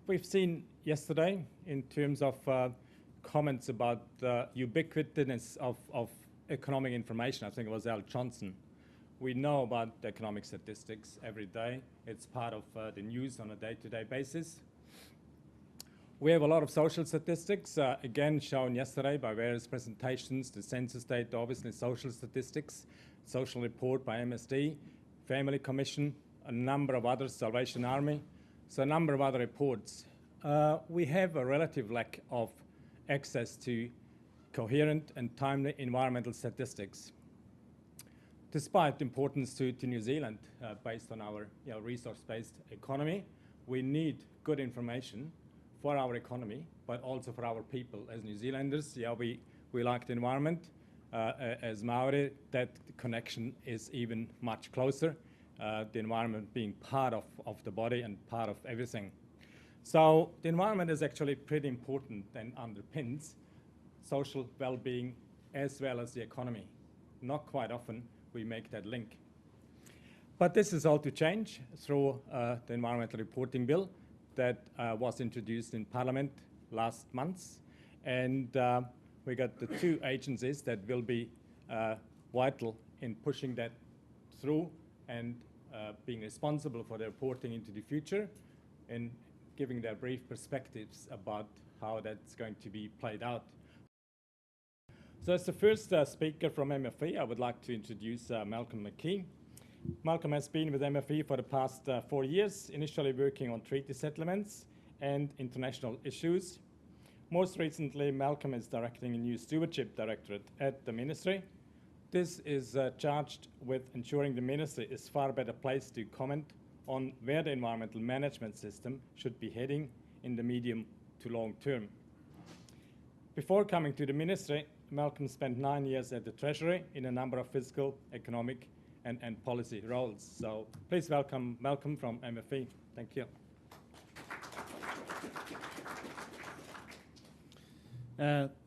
we've seen yesterday in terms of comments about the ubiquitousness of economic information. I think it was Al Johnson. We know about the economic statistics every day. It's part of the news on a day-to-day basis. We have a lot of social statistics, again shown yesterday by various presentations, the census data, obviously social statistics, social report by MSD, Family Commission, a number of others, Salvation Army, so a number of other reports. We have a relative lack of access to coherent and timely environmental statistics. Despite importance to New Zealand, based on our resource-based economy, we need good information for our economy, but also for our people as New Zealanders. Yeah, we like the environment. As Maori, that connection is even much closer, the environment being part of the body and part of everything. So the environment is actually pretty important and underpins social well-being as well as the economy. Not quite often we make that link. But this is all to change through the Environmental Reporting Bill that was introduced in Parliament last month. And we got the two agencies that will be vital in pushing that through and being responsible for the reporting into the future and giving their brief perspectives about how that's going to be played out. So as the first speaker from MFE, I would like to introduce Malcolm McKee. Malcolm has been with MFE for the past 4 years, initially working on treaty settlements and international issues. Most recently, Malcolm is directing a new stewardship directorate at the ministry. This is charged with ensuring the ministry is far better placed to comment on where the environmental management system should be heading in the medium to long term. Before coming to the ministry, Malcolm spent 9 years at the Treasury in a number of fiscal, economic, and policy roles. So please welcome Malcolm from MFE. Thank you.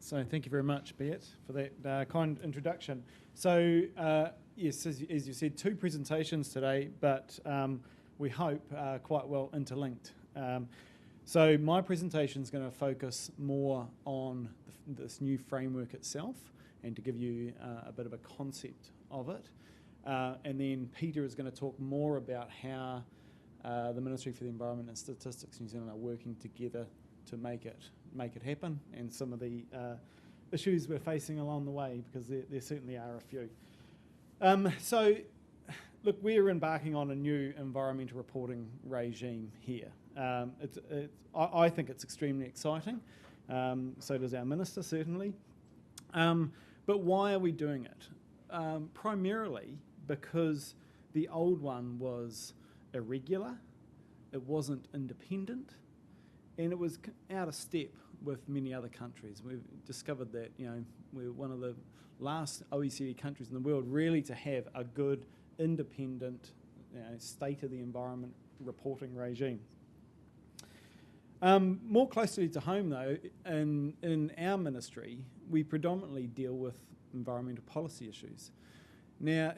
So thank you very much, Beat, for that kind introduction. So yes, as you said, 2 presentations today, but we hope quite well interlinked. So my presentation is going to focus more on this new framework itself and to give you a bit of a concept of it. And then Peter is going to talk more about how the Ministry for the Environment and Statistics New Zealand are working together to make it happen, and some of the issues we're facing along the way, because there certainly are a few. So, look, we're embarking on a new environmental reporting regime here. I think it's extremely exciting. So does our minister, certainly. But why are we doing it? Primarily because the old one was irregular, it wasn't independent, and it was out of step with many other countries. We've discovered that, we're one of the last OECD countries in the world really to have a good, independent, state of the environment reporting regime. More closely to home, though, in our ministry, we predominantly deal with environmental policy issues. Now,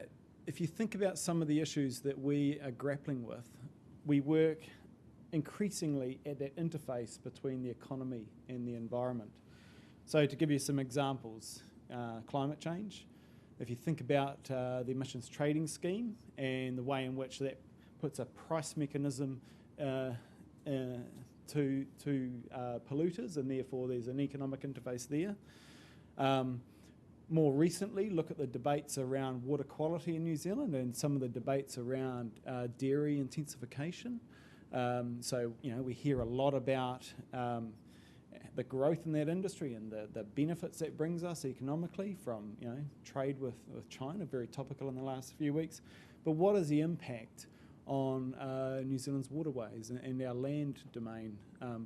if you think about some of the issues that we are grappling with, we work increasingly at that interface between the economy and the environment. So to give you some examples, climate change. If you think about the emissions trading scheme and the way in which that puts a price mechanism to polluters, and therefore there's an economic interface there. More recently, look at the debates around water quality in New Zealand and some of the debates around dairy intensification. So, we hear a lot about the growth in that industry and the benefits that brings us economically from, trade with China, very topical in the last few weeks. But what is the impact on New Zealand's waterways and our land domain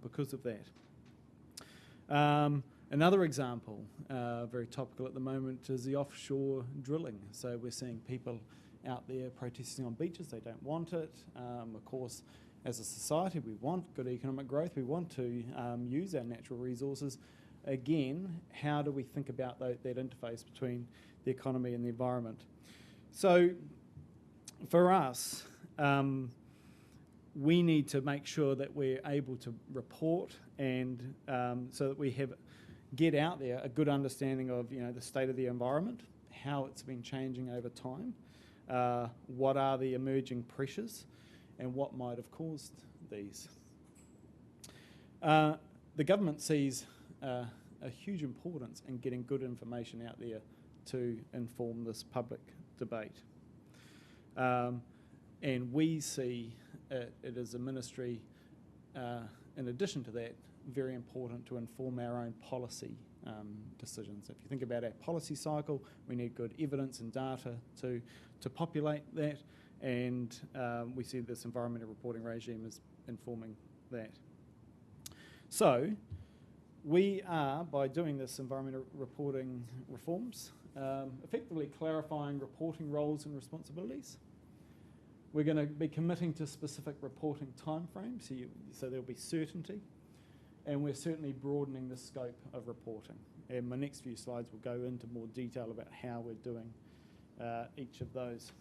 because of that? Another example, very topical at the moment, is the offshore drilling. So we're seeing people out there protesting on beaches. They don't want it. Of course, as a society, we want good economic growth. We want to use our natural resources. Again, how do we think about that interface between the economy and the environment? So for us, we need to make sure that we're able to report and so that we get out there a good understanding of the state of the environment, how it's been changing over time, what are the emerging pressures, and what might have caused these. The government sees a huge importance in getting good information out there to inform this public debate. And we see it as a ministry, in addition to that, very important to inform our own policy decisions. If you think about our policy cycle, we need good evidence and data to populate that, and we see this environmental reporting regime as informing that. So we are, by doing this environmental reporting reforms, effectively clarifying reporting roles and responsibilities. We're going to be committing to specific reporting timeframes, so there'll be certainty, and we're certainly broadening the scope of reporting. And my next few slides will go into more detail about how we're doing each of those.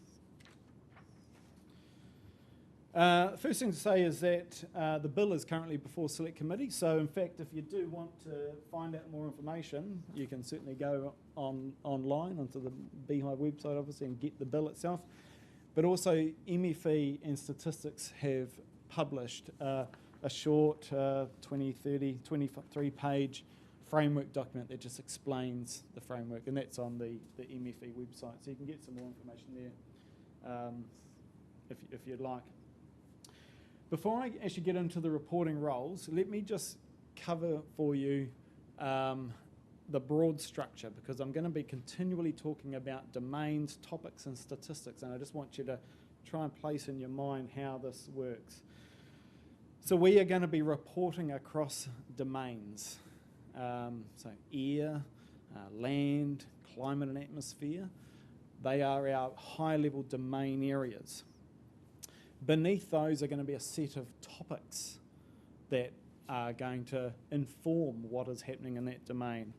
First thing to say is that the bill is currently before Select Committee, so in fact if you do want to find out more information, you can certainly go online onto the Beehive website obviously and get the bill itself. But also MFE and Statistics have published a short 23 page framework document that just explains the framework, and that's on the MFE website, so you can get some more information there if you'd like. Before I actually get into the reporting roles, let me just cover for you the broad structure, because I'm going to be continually talking about domains, topics and statistics, and I just want you to try and place in your mind how this works. So we are going to be reporting across domains, so air, land, climate and atmosphere. They are our high-level domain areas. Beneath those are going to be a set of topics that are going to inform what is happening in that domain.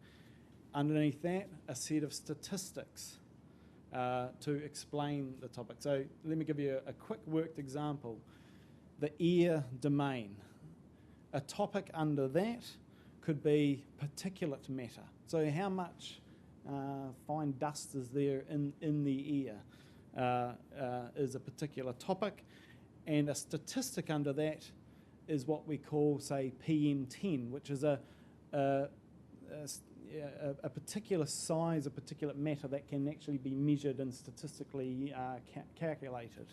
Underneath that, a set of statistics to explain the topic. So let me give you a quick worked example. The air domain. A topic under that could be particulate matter. So how much fine dust is there in the air is a particular topic. And a statistic under that is what we call, say, PM10, which is a particular size, a particulate matter that can actually be measured and statistically calculated.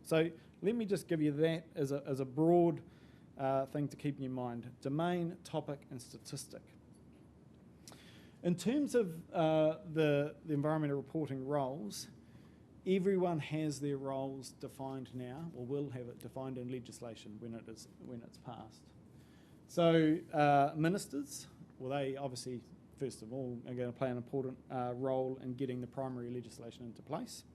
So let me just give you that as a broad thing to keep in your mind: domain, topic, and statistic. In terms of the environmental reporting roles, everyone has their roles defined now, or will have it defined in legislation when it's passed. So ministers, well, they obviously, first of all, are going to play an important role in getting the primary legislation into place.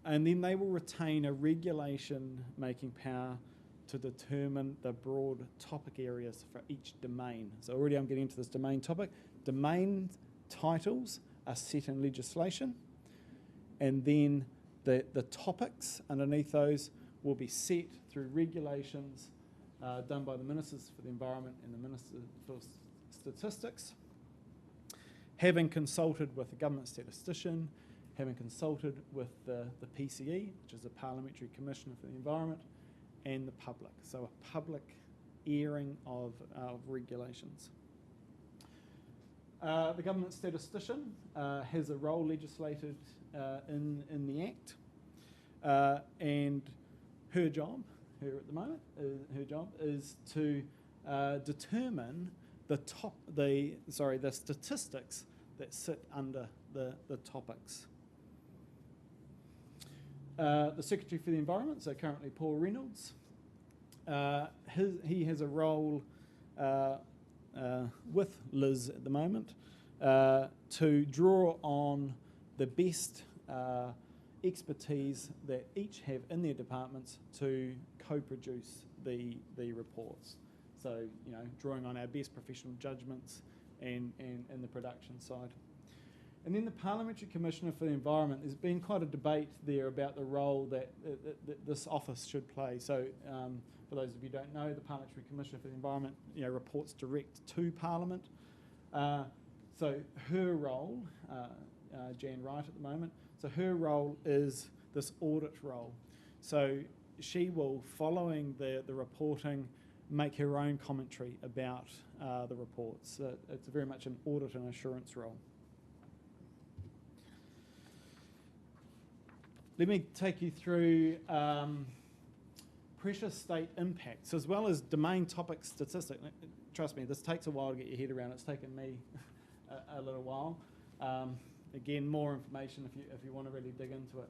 And then they will retain a regulation-making power to determine the broad topic areas for each domain. So already I'm getting into this domain topic. Domain titles are set in legislation, and then the topics underneath those will be set through regulations done by the Ministers for the Environment and the Minister for Statistics, having consulted with the government statistician, having consulted with the PCE, which is the Parliamentary Commissioner for the Environment, and the public. So a public airing of regulations. The government statistician has a role legislated in the Act, and her job is to determine the statistics that sit under the topics. The Secretary for the Environment, so currently Paul Reynolds, he has a role with Liz at the moment to draw on the best expertise that each have in their departments to co-produce the reports. So, drawing on our best professional judgments and the production side. And then the Parliamentary Commissioner for the Environment, there's been quite a debate there about the role that this office should play. So for those of you who don't know, the Parliamentary Commissioner for the Environment reports direct to Parliament. So her role, Jan Wright at the moment, so her role is this audit role. So she will, following the reporting, make her own commentary about the reports. It's very much an audit and assurance role. Let me take you through pressure state impacts as well as domain topic statistics. Trust me, this takes a while to get your head around. It's taken me a little while. Again, more information if you want to really dig into it.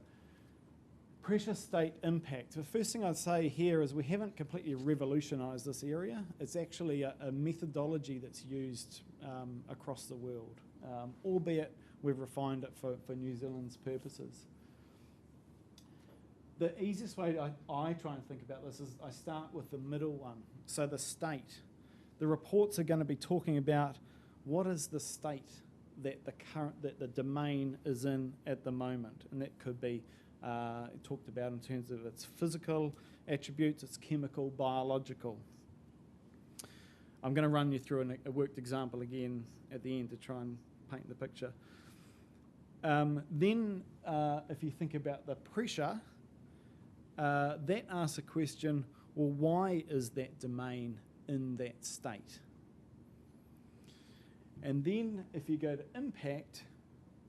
Pressure state impact. The first thing I'd say here is we haven't completely revolutionised this area. It's actually a methodology that's used across the world, albeit we've refined it for New Zealand's purposes. The easiest way I try and think about this is I start with the middle one. So the state. The reports are going to be talking about what is the state that the domain is in at the moment, and that could be talked about in terms of its physical attributes, its chemical, biological. I'm going to run you through a worked example again at the end to try and paint the picture. Then if you think about the pressure, that asks a question, well, why is that domain in that state? And then if you go to impact,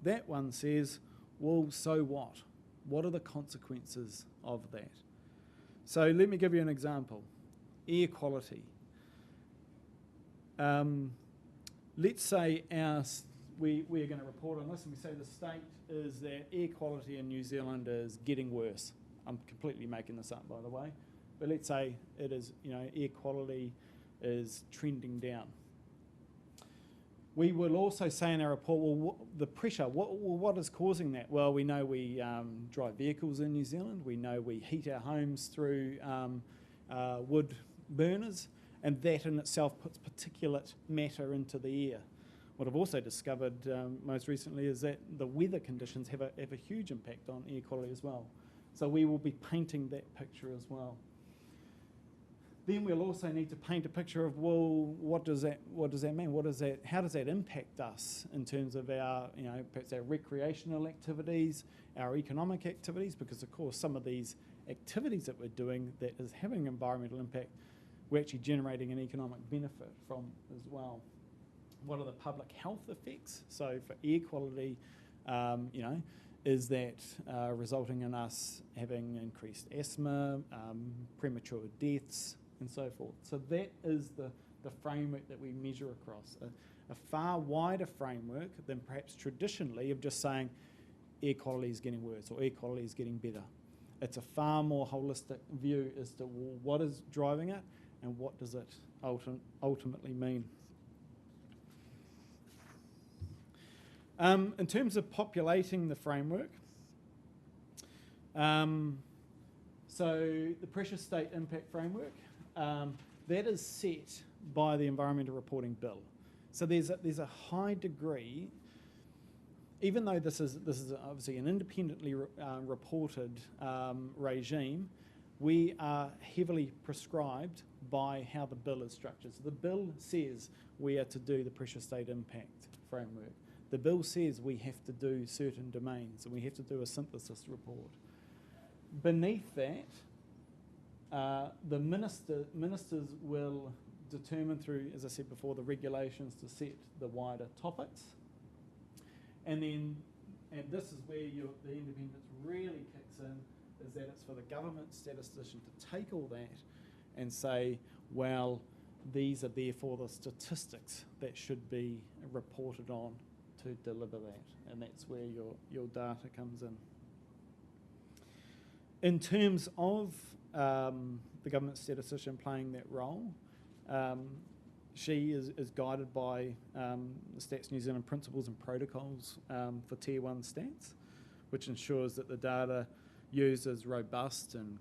that one says, well, so what? What are the consequences of that? So let me give you an example. Air quality. Let's say we're going to report on this and we say the state is that air quality in New Zealand is getting worse. I'm completely making this up, by the way. But let's say it is, air quality is trending down. We will also say in our report, well, the pressure, what is causing that? Well, we know we drive vehicles in New Zealand. We know we heat our homes through wood burners, and that in itself puts particulate matter into the air. What I've also discovered most recently is that the weather conditions have a huge impact on air quality as well. So we will be painting that picture as well. Then we'll also need to paint a picture of, well, what does that mean? How does that impact us in terms of our, perhaps our recreational activities, our economic activities? Because of course some of these activities that we're doing that is having environmental impact, we're actually generating an economic benefit from as well. What are the public health effects? So for air quality, is that resulting in us having increased asthma, premature deaths, and so forth? So that is the framework that we measure across, a far wider framework than perhaps traditionally of just saying air quality is getting worse or air quality is getting better. It's a far more holistic view as to what is driving it and what does it ultimately mean. In terms of populating the framework, so the pressure state impact framework, that is set by the Environmental Reporting Bill. So there's a high degree, even though this is obviously an independently reported regime, we are heavily prescribed by how the bill is structured. So the bill says we are to do the pressure state impact framework. The bill says we have to do certain domains and we have to do a synthesis report. Beneath that, the ministers will determine through, as I said before, the regulations to set the wider topics. And this is where the independence really kicks in, is that it's for the government statistician to take all that and say, well, these are therefore the statistics that should be reported on to deliver that, and that's where your data comes in. In terms of the government statistician playing that role, she is guided by the Stats New Zealand principles and protocols for Tier 1 stats, which ensures that the data used is robust and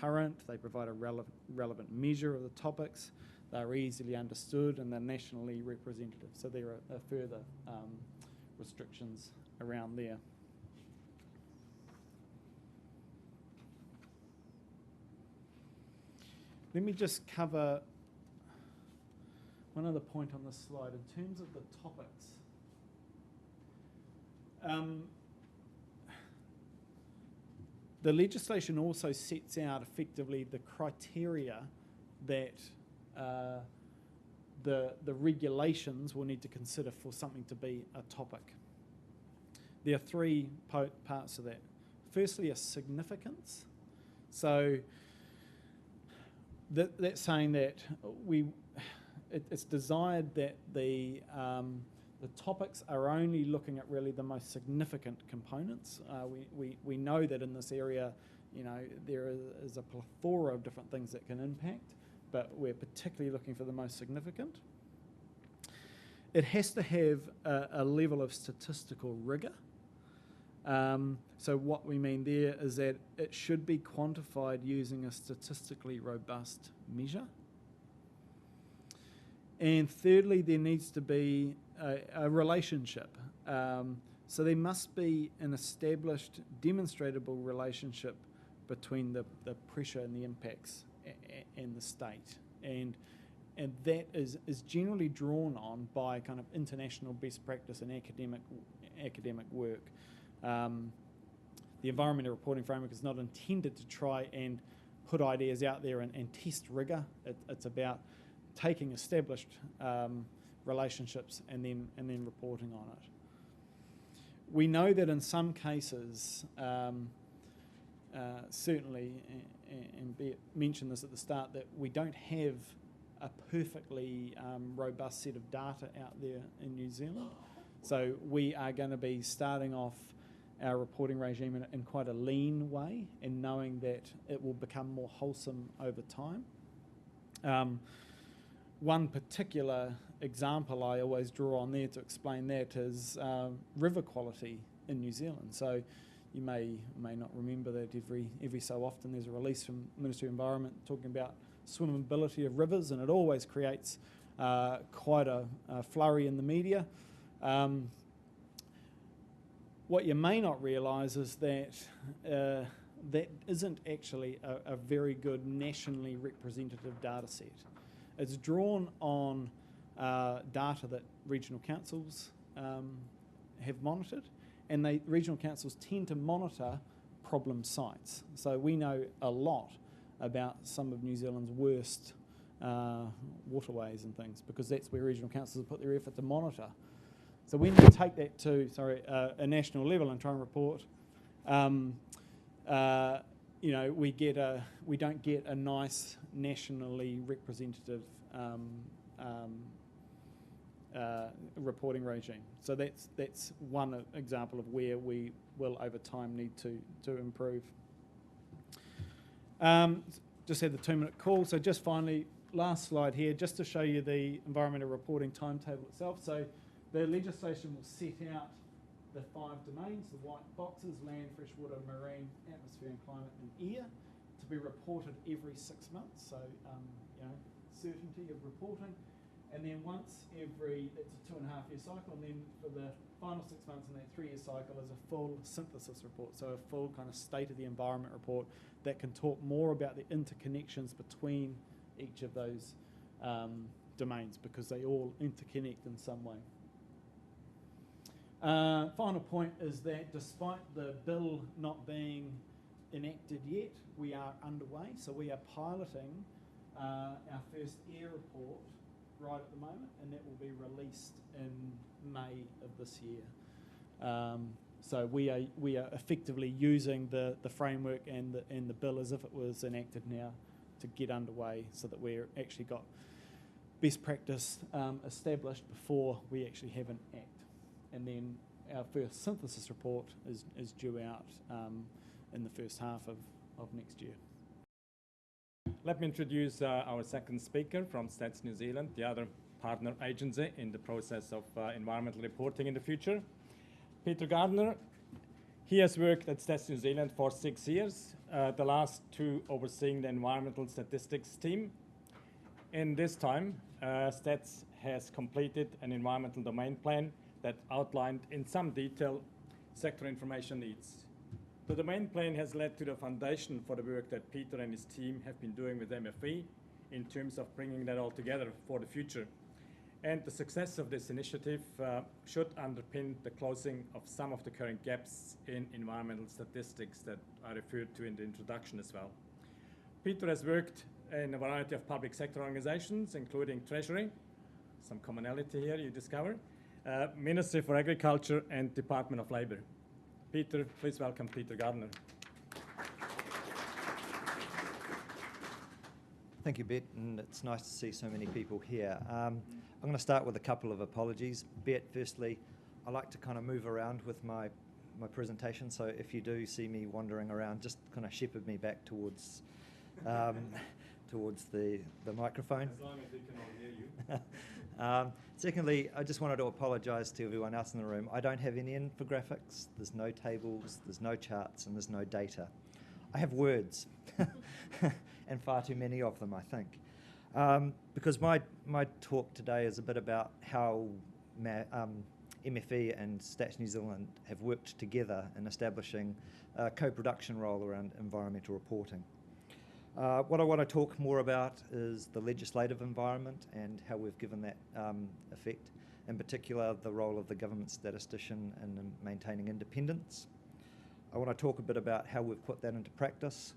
current. They provide a relevant measure of the topics. They're easily understood and they're nationally representative. So they're a further restrictions around there. Let me just cover one other point on this slide in terms of the topics. The legislation also sets out effectively the criteria that the regulations will need to consider for something to be a topic. There are three parts of that. Firstly, a significance. So that's saying that it's desired that the topics are only looking at really the most significant components. We know that in this area, there is a plethora of different things that can impact, but we're particularly looking for the most significant. It has to have a level of statistical rigour. So what we mean there is that it should be quantified using a statistically robust measure. And thirdly, there needs to be a relationship. So there must be an established, demonstrable relationship between the pressure and the impacts and the state. And that is generally drawn on by kind of international best practice and academic work. The environmental reporting framework is not intended to try and put ideas out there and test rigour. It's about taking established relationships and then reporting on it. We know that in some cases, certainly, and Bert mentioned this at the start, that we don't have a perfectly robust set of data out there in New Zealand. So we are going to be starting off our reporting regime in quite a lean way, and knowing that it will become more wholesome over time. One particular example I always draw on there to explain that is river quality in New Zealand. So you may not remember that every so often there's a release from the Ministry of Environment talking about swimmability of rivers, and it always creates quite a flurry in the media. What you may not realise is that that isn't actually a very good nationally representative data set. It's drawn on data that regional councils have monitored, and regional councils tend to monitor problem sites. So we know a lot about some of New Zealand's worst waterways and things, because that's where regional councils have put their effort to monitor. So when you take that to a national level and try and report, we don't get a nice nationally representative reporting regime. So that's one example of where we will over time need to improve. Just had the 2-minute call. So just finally, last slide here, just to show you the environmental reporting timetable itself. So the legislation will set out the 5 domains, the white boxes: land, freshwater, marine, atmosphere and climate, and air, to be reported every 6 months. So, certainty of reporting. And then once every, it's a 2.5-year cycle, and then for the final 6 months in that 3-year cycle is a full synthesis report, so a full kind of state of the environment report that can talk more about the interconnections between each of those domains, because they all interconnect in some way. Final point is that despite the bill not being enacted yet, we are underway. So we are piloting our first air report right at the moment, and that will be released in May of this year. So we are effectively using the framework and the bill as if it was enacted now to get underway, so that we're actually got best practice established before we actually have an act. And then our first synthesis report is due out in the first half of next year. Let me introduce our second speaker from Stats New Zealand, the other partner agency in the process of environmental reporting in the future. Peter Gardiner. He has worked at Stats New Zealand for 6 years, the last 2 overseeing the environmental statistics team. In this time, Stats has completed an environmental domain plan that outlined in some detail sector information needs. The domain plan has led to the foundation for the work that Peter and his team have been doing with MFE in terms of bringing that all together for the future. And the success of this initiative should underpin the closing of some of the current gaps in environmental statistics that I referred to in the introduction as well. Peter has worked in a variety of public sector organizations, including Treasury, some commonality here you discover, Ministry for Agriculture and Department of Labour. Peter, please welcome Peter Gardiner. Thank you, Bet, and it's nice to see so many people here. I'm going to start with a couple of apologies. Bet, firstly, I like to kind of move around with my presentation, so if you do see me wandering around, just kind of shepherd me back towards towards the microphone. As long as we can all hear you. Secondly, I just wanted to apologise to everyone else in the room. I don't have any infographics, there's no tables, there's no charts, and there's no data. I have words, and far too many of them, I think. Because my talk today is a bit about how MFE and Stats New Zealand have worked together in establishing a co-production role around environmental reporting. What I want to talk more about is the legislative environment and how we've given that effect, in particular the role of the government statistician in maintaining independence. I want to talk a bit about how we've put that into practice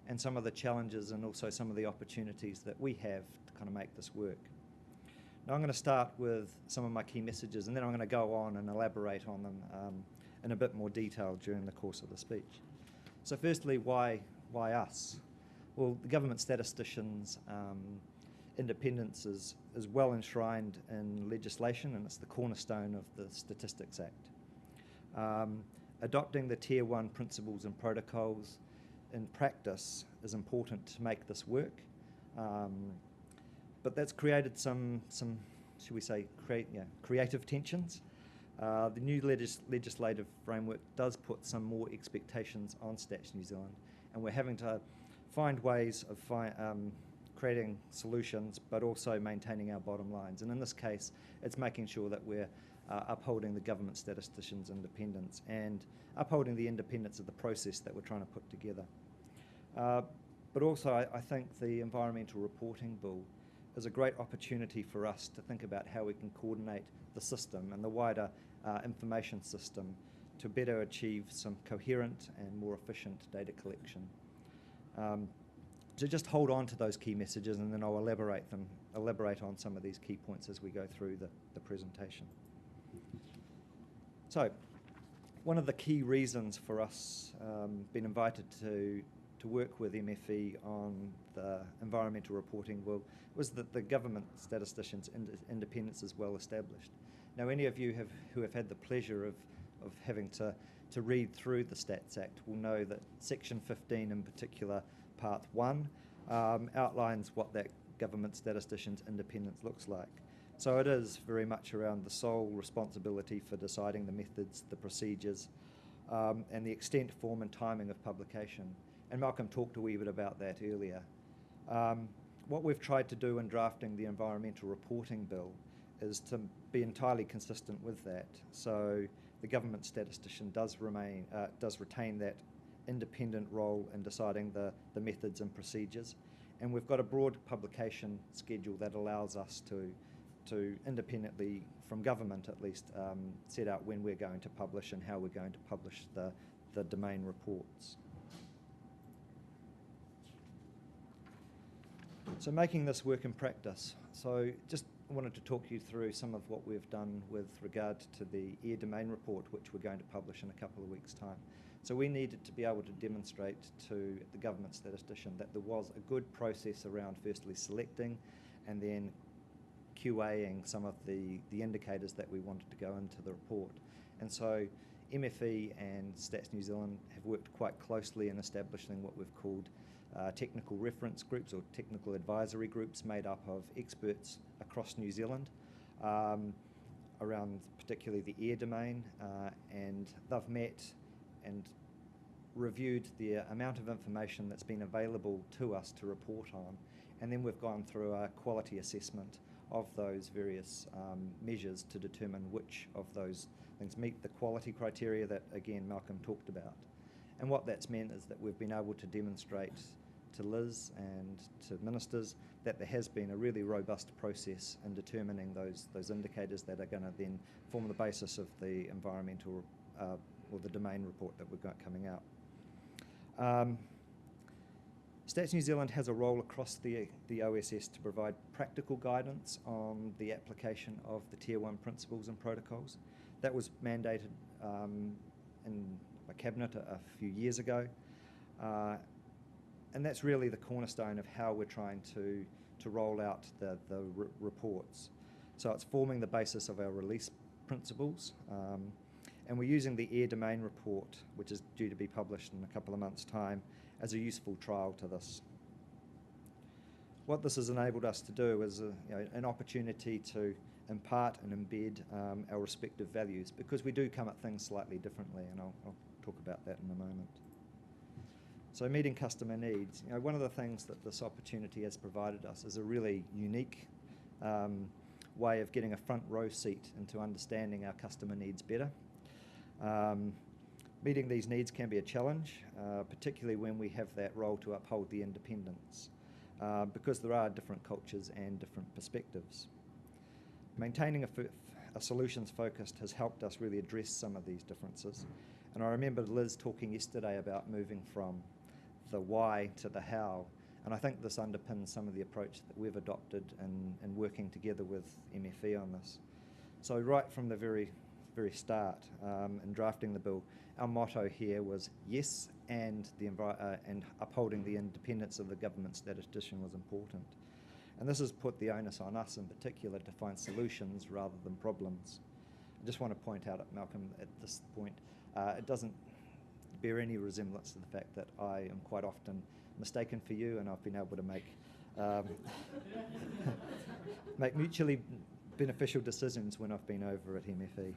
and some of the challenges and also some of the opportunities that we have to kind of make this work. Now I'm going to start with some of my key messages, and then I'm going to go on and elaborate on them in a bit more detail during the course of the speech. So firstly, why us? Well, the government statistician's independence is well enshrined in legislation, and it's the cornerstone of the Statistics Act. Adopting the Tier 1 principles and protocols in practice is important to make this work, but that's created some should we say, creative tensions. The new legislative framework does put some more expectations on Stats New Zealand, and we're having to find ways of creating solutions, but also maintaining our bottom lines. And in this case, it's making sure that we're upholding the government statistician's independence and upholding the independence of the process that we're trying to put together. But also, I think the Environmental Reporting Bill is a great opportunity for us to think about how we can coordinate the system and the wider information system to better achieve some coherent and more efficient data collection. So just hold on to those key messages, and then I'll elaborate on some of these key points as we go through the presentation. So, one of the key reasons for us being invited to work with MFE on the environmental reporting was that the government statistician's independence is well established. Now, any of you who have had the pleasure of having to read through the Stats Act will know that Section 15 in particular, Part 1, outlines what that government statistician's independence looks like. So it is very much around the sole responsibility for deciding the methods, the procedures, and the extent, form and timing of publication. And Malcolm talked a wee bit about that earlier. What we've tried to do in drafting the Environmental Reporting Bill is to be entirely consistent with that. So the government statistician does retain that independent role in deciding the methods and procedures. And we've got a broad publication schedule that allows us to independently, from government at least, set out when we're going to publish and how we're going to publish the domain reports. So making this work in practice. So just wanted to talk you through some of what we've done with regard to the air domain report, which we're going to publish in a couple of weeks' time. So we needed to be able to demonstrate to the government statistician that there was a good process around firstly selecting and then QAing some of the indicators that we wanted to go into the report. And so MFE and Stats New Zealand have worked quite closely in establishing what we've called technical reference groups or technical advisory groups made up of experts across New Zealand around particularly the air domain, and they've met and reviewed the amount of information that's been available to us to report on, and then we've gone through a quality assessment of those various measures to determine which of those things meet the quality criteria that, again, Malcolm talked about. And what that's meant is that we've been able to demonstrate to Liz and to ministers that there has been a really robust process in determining those indicators that are going to then form the basis of the environmental or the domain report that we've got coming out. Stats New Zealand has a role across the OSS to provide practical guidance on the application of the Tier 1 principles and protocols. That was mandated in the Cabinet a few years ago. And that's really the cornerstone of how we're trying to roll out the reports. So it's forming the basis of our release principles. And we're using the air domain report, which is due to be published in a couple of months' time, as a useful trial to this. What this has enabled us to do is an opportunity to impart and embed our respective values, because we do come at things slightly differently, and I'll talk about that in a moment. So meeting customer needs. One of the things that this opportunity has provided us is a really unique way of getting a front row seat into understanding our customer needs better. Meeting these needs can be a challenge, particularly when we have that role to uphold the independence, because there are different cultures and different perspectives. Maintaining a solutions focused has helped us really address some of these differences. And I remember Liz talking yesterday about moving from the why to the how, and I think this underpins some of the approach that we've adopted in working together with MFE on this. So right from the very start in drafting the bill, our motto here was yes, and upholding the independence of the government statistician was important. And this has put the onus on us in particular to find solutions rather than problems. I just want to point out, Malcolm, at this point, it doesn't bear any resemblance to the fact that I am quite often mistaken for you, and I've been able to make mutually beneficial decisions when I've been over at MFE.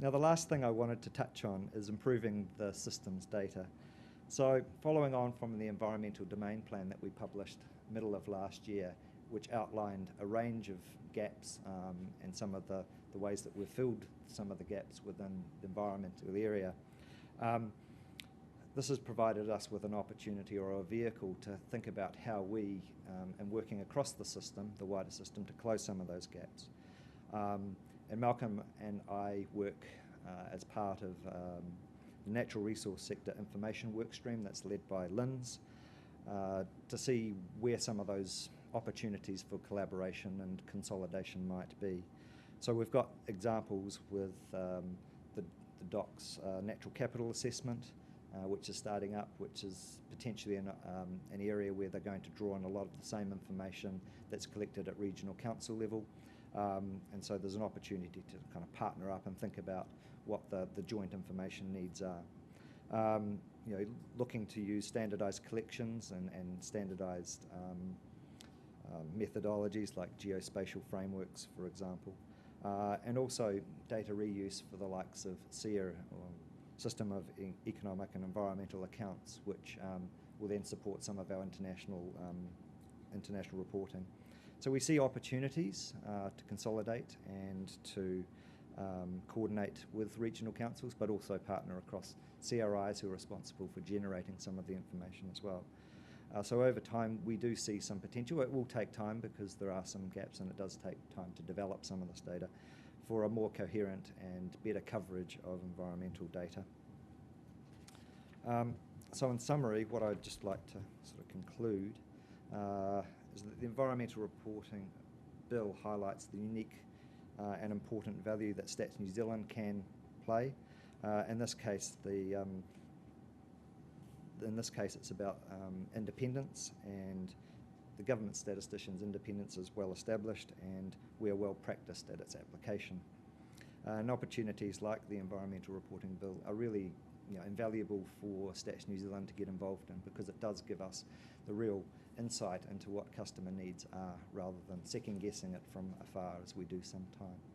Now, the last thing I wanted to touch on is improving the system's data. So following on from the environmental domain plan that we published middle of last year, which outlined a range of gaps and some of the ways that we've filled some of the gaps within the environmental area, this has provided us with an opportunity or a vehicle to think about how we, and working across the system, the wider system, to close some of those gaps. And Malcolm and I work as part of the Natural Resource Sector Information Workstream that's led by Linz to see where some of those opportunities for collaboration and consolidation might be. So we've got examples with the DOC's natural capital assessment, which is starting up, which is potentially an area where they're going to draw on a lot of the same information that's collected at regional council level. And so there's an opportunity to kind of partner up and think about what the joint information needs are. Looking to use standardised collections and standardised methodologies like geospatial frameworks, for example, and also data reuse for the likes of SEA, or System of Economic and Environmental Accounts, which will then support some of our international reporting. So we see opportunities to consolidate and to coordinate with regional councils, but also partner across CRIs who are responsible for generating some of the information as well. So over time, we do see some potential. It will take time because there are some gaps, and it does take time to develop some of this data for a more coherent and better coverage of environmental data. So in summary, what I'd just like to sort of conclude is that the Environmental Reporting Bill highlights the unique and important value that Stats New Zealand can play. In this case, it's about independence, and the government statistician's independence is well established, and we are well practiced at its application. And opportunities like the Environmental Reporting Bill are really invaluable for Stats New Zealand to get involved in, because it does give us the real insight into what customer needs are, rather than second guessing it from afar as we do sometimes.